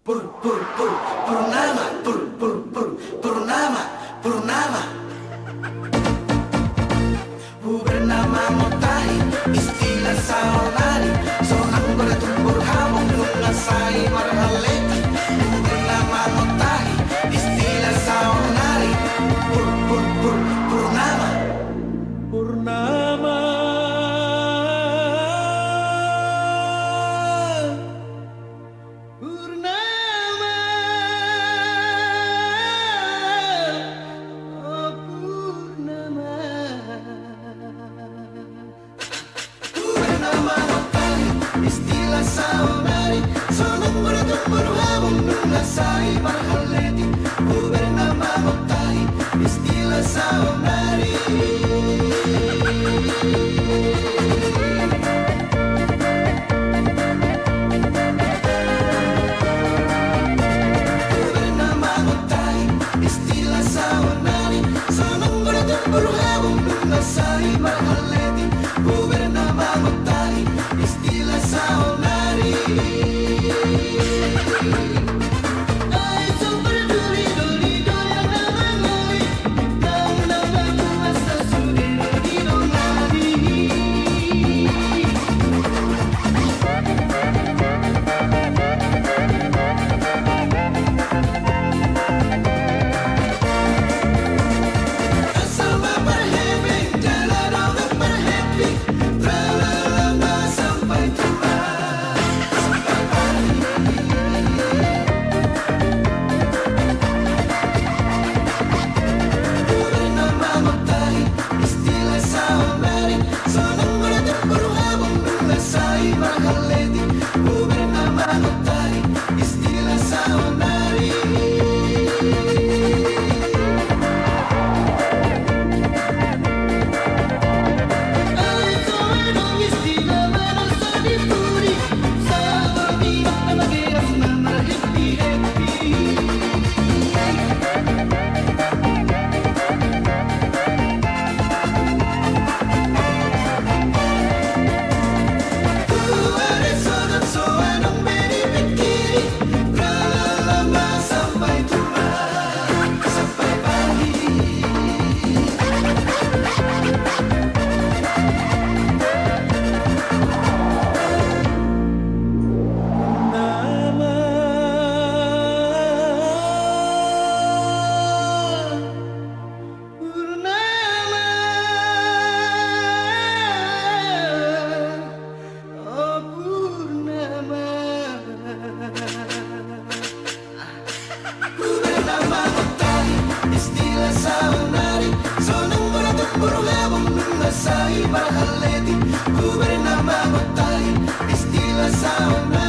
Purnama, Purnama, Purnama. Bernama Motahi, istilah Saonari. Seorang bertumpur hamung mengasai marhaleti. Bernama Motahi, istilah Saonari. Purnama, Purnama. Istilah Saonari, sonong bertumpur hamung mengasai marhaleti. Bernama Motahi, istilah Saonari. Bernama Motahi, istilah Saonari, sonong bertumpur hamung mengasai marhaleti. Bernama Motahi, istilah Saonari. Ay, super duli duli doyan nama ngoli, nang nama kuasa sudir di donari. Asal baper happy, jalan orang berhappy, tralalala sampai tua, sampai pagi. Bernama Motahi, istilah Saonari, sonong bertumpur hamung mengasai marhaleti. Bernama Motahi, istilah Saonari. Ay, soenong istilah merasa dipuri, sabar bilang nama geras nama happy happy. Ada sodan soanong beri pikiri, tralalala sampai tua, sampai pagi. Nama Purnama, oh Purnama. Bernama Motahi, istilah Saonari, sonong bertumpur hamung mengasai marhaleti. Bernama Motahi, istilah Saonari.